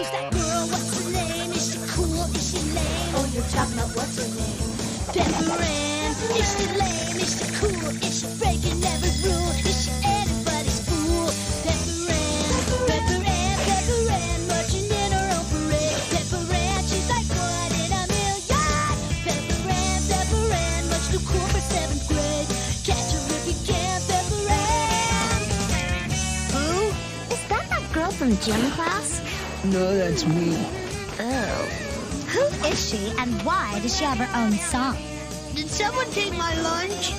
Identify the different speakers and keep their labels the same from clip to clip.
Speaker 1: Who's that girl? What's her name? Is she cool? Is she lame? Oh, you're talking about what's her name? Pepper Ann. Is she lame? Is she cool? Is she breaking every rule? Is she anybody's fool? Pepper Ann, marching in her own parade. Pepper Ann, she's like one in a million. Pepper Ann, much too cool for 7th grade. Catch her if you can, Pepper Ann.
Speaker 2: Who? Is that girl from gym class?
Speaker 3: No, that's me.
Speaker 2: Oh. Who is she and why does she have her own song?
Speaker 1: Did someone take my lunch?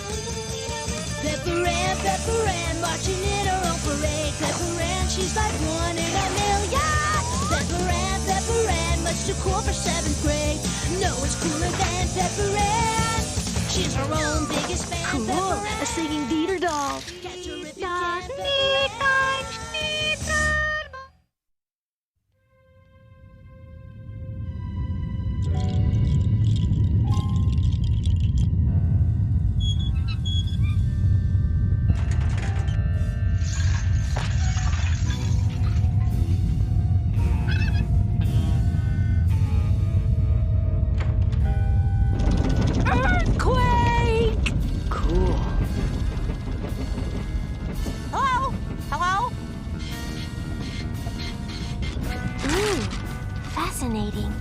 Speaker 1: Pepper Ann, marching in her own parade. Pepper Ann, she's like one in a million. Pepper Ann, much too cool for 7th grade. No one's cooler than Pepper Ann. She's her own biggest fan.
Speaker 4: Cool, a singing Dieter doll.
Speaker 1: Catch her if you can, Pepper Ann.
Speaker 4: Earthquake!
Speaker 3: Cool.
Speaker 4: Hello? Hello?
Speaker 2: Ooh, fascinating.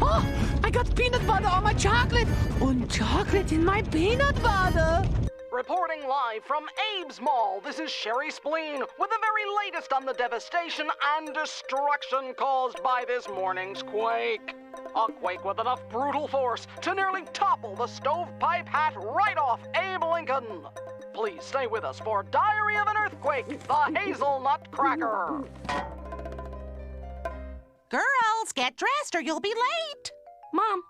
Speaker 4: Oh, I got peanut butter on my chocolate and chocolate in my peanut butter.
Speaker 5: Reporting live from Abe's Mall, this is Sherry Spleen with the very latest on the devastation and destruction caused by this morning's quake. A quake with enough brutal force to nearly topple the stovepipe hat right off Abe Lincoln. Please stay with us for Diary of an Earthquake, the Hazelnut Cracker.
Speaker 6: Girls, get dressed or you'll be late.
Speaker 4: Mom,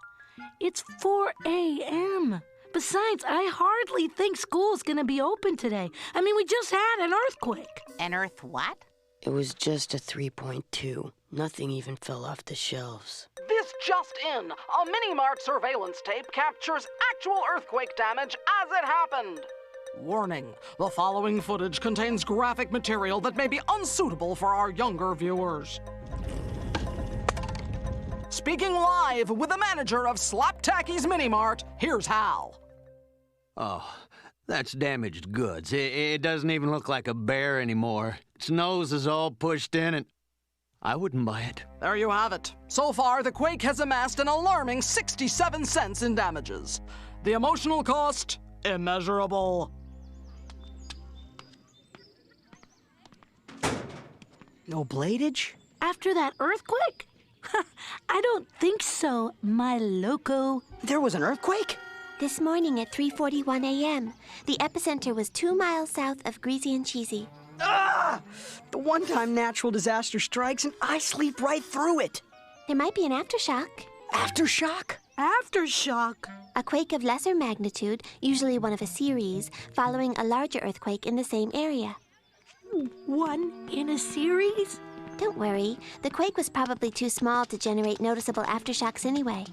Speaker 4: it's 4 a.m. Besides, I hardly think school's gonna be open today. I mean, we just had an earthquake.
Speaker 6: An earth what?
Speaker 3: It was just a 3.2. Nothing even fell off the shelves.
Speaker 5: This just in, a mini-mart surveillance tape captures actual earthquake damage as it happened. Warning, the following footage contains graphic material that may be unsuitable for our younger viewers. Speaking live with the manager of Slaptacky's Mini-Mart, here's Hal.
Speaker 7: Oh, that's damaged goods. It doesn't even look like a bear anymore. Its nose is all pushed in and I wouldn't buy it.
Speaker 5: There you have it. So far, the quake has amassed an alarming 67 cents in damages. The emotional cost, immeasurable.
Speaker 3: No bladage?
Speaker 4: After that earthquake? I don't think so, my loco.
Speaker 3: There was an earthquake?
Speaker 2: This morning at 3:41 a.m., the epicenter was 2 miles south of Greasy and Cheesy.
Speaker 3: Ah! The one-time natural disaster strikes and I sleep right through it.
Speaker 2: There might be an aftershock.
Speaker 3: Aftershock?
Speaker 4: Aftershock.
Speaker 2: A quake of lesser magnitude, usually one of a series, following a larger earthquake in the same area.
Speaker 4: One in a series?
Speaker 2: Don't worry, the quake was probably too small to generate noticeable aftershocks anyway.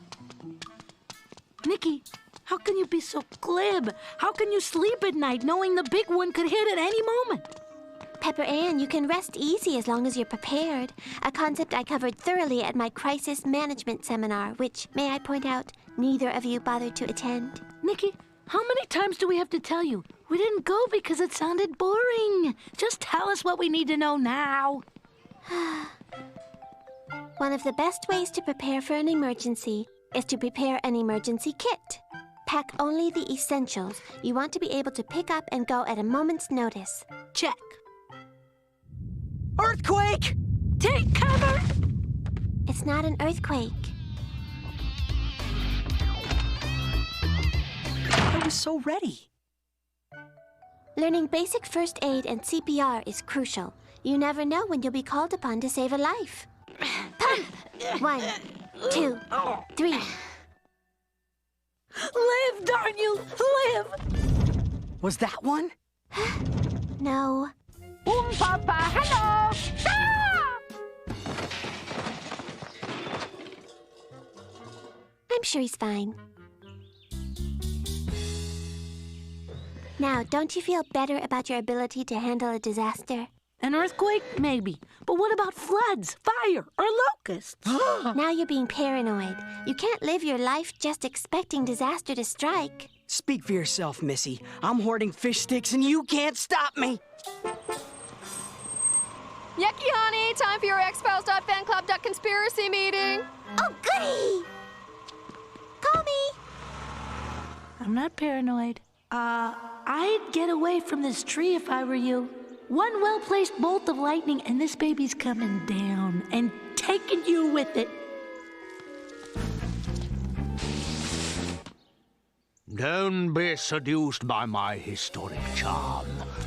Speaker 4: Nikki, how can you be so glib? How can you sleep at night knowing the big one could hit at any moment?
Speaker 2: Pepper Ann, you can rest easy as long as you're prepared. A concept I covered thoroughly at my crisis management seminar, which, may I point out, neither of you bothered to attend.
Speaker 4: Nikki, how many times do we have to tell you? We didn't go because it sounded boring. Just tell us what we need to know now.
Speaker 2: One of the best ways to prepare for an emergency is to prepare an emergency kit. Pack only the essentials you want to be able to pick up and go at a moment's notice.
Speaker 4: Check.
Speaker 3: Earthquake!
Speaker 4: Take cover!
Speaker 2: It's not an earthquake.
Speaker 3: I was so ready.
Speaker 2: Learning basic first aid and CPR is crucial. You never know when you'll be called upon to save a life. Pump! 1, 2, 3.
Speaker 4: Live, darn you! Live!
Speaker 3: Was that one?
Speaker 2: No.
Speaker 4: Papa, hello! Ah!
Speaker 2: I'm sure he's fine. Now, don't you feel better about your ability to handle a disaster?
Speaker 4: An earthquake? Maybe. But what about floods, fire, or locusts?
Speaker 2: Now you're being paranoid. You can't live your life just expecting disaster to strike.
Speaker 3: Speak for yourself, Missy. I'm hoarding fish sticks and you can't stop me.
Speaker 8: Yucky, honey, time for your X-Files.fanclub.conspiracy meeting.
Speaker 2: Oh, goody! Call me.
Speaker 4: I'm not paranoid. I'd get away from this tree if I were you. One well-placed bolt of lightning and this baby's coming down and taking you with it.
Speaker 7: Don't be seduced by my historic charm.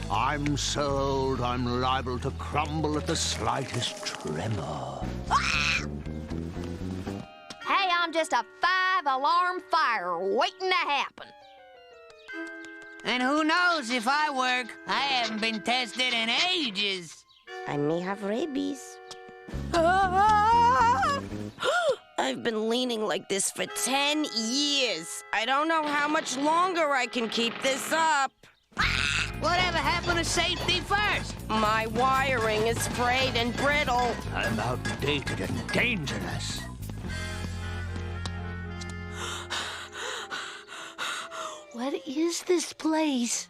Speaker 7: I'm sold. I'm liable to crumble at the slightest tremor.
Speaker 8: Hey, I'm just a 5-alarm fire waiting to happen.
Speaker 9: And who knows if I work? I haven't been tested in ages.
Speaker 10: I may have rabies. I've been leaning like this for 10 years. I don't know how much longer I can keep this up.
Speaker 9: Whatever happened to safety first?
Speaker 10: My wiring is frayed and brittle.
Speaker 7: I'm outdated and dangerous.
Speaker 4: What is this place?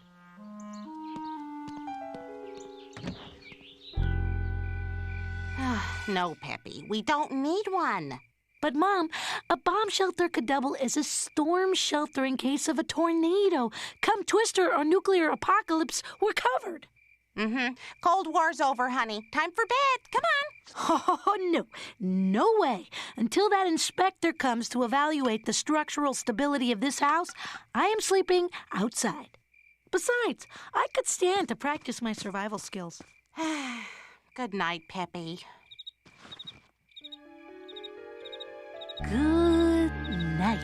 Speaker 6: No, Peppy, we don't need one.
Speaker 4: But, Mom, a bomb shelter could double as a storm shelter in case of a tornado. Come twister or nuclear apocalypse, we're covered.
Speaker 6: Mm-hmm. Cold War's over, honey. Time for bed. Come on.
Speaker 4: Oh, no. No way. Until that inspector comes to evaluate the structural stability of this house, I am sleeping outside. Besides, I could stand to practice my survival skills.
Speaker 6: Good night, Peppy.
Speaker 4: Good night.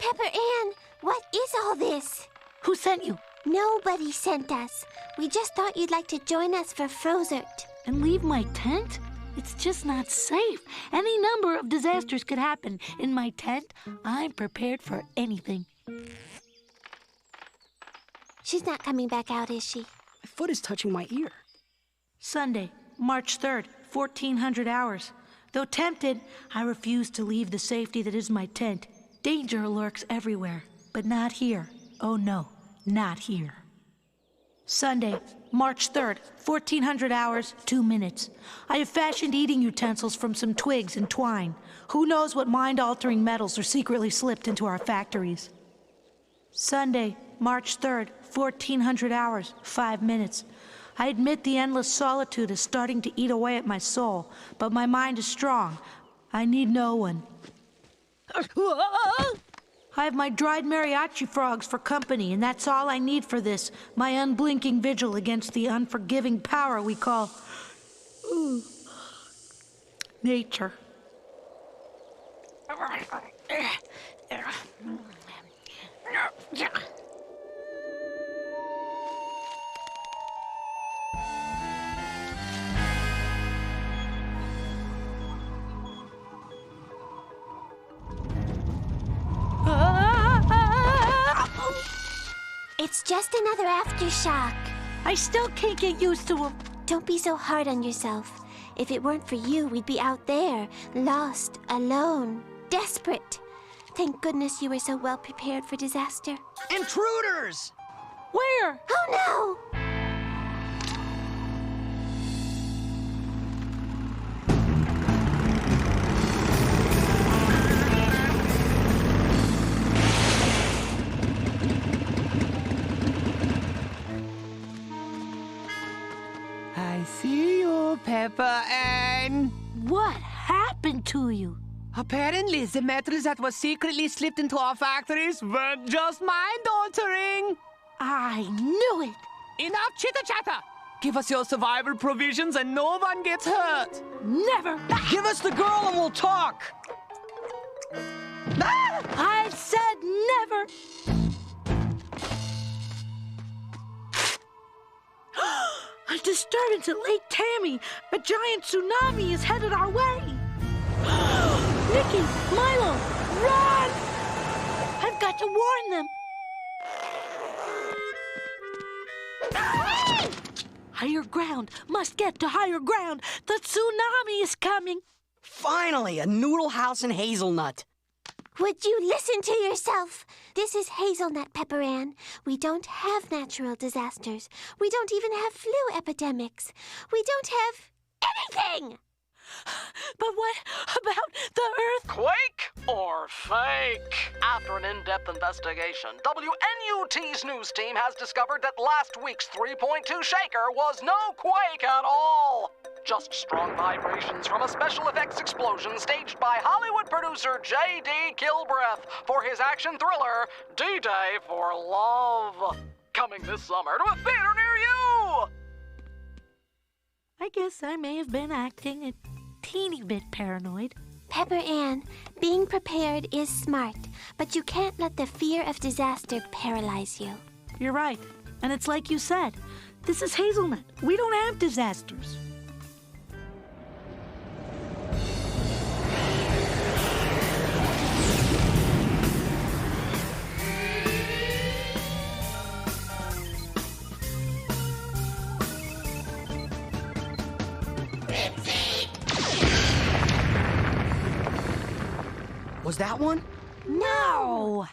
Speaker 2: Pepper Ann, what is all this?
Speaker 4: Who sent you?
Speaker 2: Nobody sent us. We just thought you'd like to join us for Frozert.
Speaker 4: And leave my tent? It's just not safe. Any number of disasters could happen. In my tent, I'm prepared for anything.
Speaker 2: She's not coming back out, is she?
Speaker 3: My foot is touching my ear.
Speaker 4: Sunday, March 3rd, 1400 hours. Though tempted, I refuse to leave the safety that is my tent. Danger lurks everywhere, but not here. Oh no, not here. Sunday, March 3rd, 1400 hours, 2 minutes. I have fashioned eating utensils from some twigs and twine. Who knows what mind-altering metals are secretly slipped into our factories. Sunday, March 3rd, 1400 hours, 5 minutes. I admit the endless solitude is starting to eat away at my soul, but my mind is strong. I need no one. I have my dried mariachi frogs for company, and that's all I need for this, my unblinking vigil against the unforgiving power we call nature.
Speaker 2: It's just another aftershock.
Speaker 4: I still can't get used to them.
Speaker 2: Don't be so hard on yourself. If it weren't for you, we'd be out there, lost, alone, desperate. Thank goodness you were so well prepared for disaster.
Speaker 3: Intruders!
Speaker 4: Where?
Speaker 2: Oh, no!
Speaker 9: I see you, Pepper Ann.
Speaker 4: What happened to you?
Speaker 9: Apparently, the metals that were secretly slipped into our factories weren't just mind-altering.
Speaker 4: I knew it.
Speaker 9: Enough chitter-chatter. Give us your survival provisions and no one gets hurt.
Speaker 4: Never.
Speaker 3: Give us the girl and we'll talk.
Speaker 4: I said never. A disturbance at Lake Tammy. A giant tsunami is headed our way. Nikki, Milo, run! I've got to warn them. Higher ground. Must get to higher ground. The tsunami is coming.
Speaker 3: Finally, a noodle house in Hazelnut.
Speaker 2: Would you listen to yourself? This is Hazelnut, Pepper Ann. We don't have natural disasters. We don't even have flu epidemics. We don't have anything!
Speaker 4: But what about the Earth?
Speaker 5: Quake or fake? After an in-depth investigation, WNUT's news team has discovered that last week's 3.2 shaker was no quake at all. Just strong vibrations from a special effects explosion staged by Hollywood producer J.D. Kilbreth for his action thriller, D-Day for Love. Coming this summer to a theater near you!
Speaker 4: I guess I may have been acting a teeny bit paranoid.
Speaker 2: Pepper Ann, being prepared is smart, but you can't let the fear of disaster paralyze you.
Speaker 4: You're right. And it's like you said. This is Hazelnut. We don't have disasters.
Speaker 3: Was that one?
Speaker 4: No!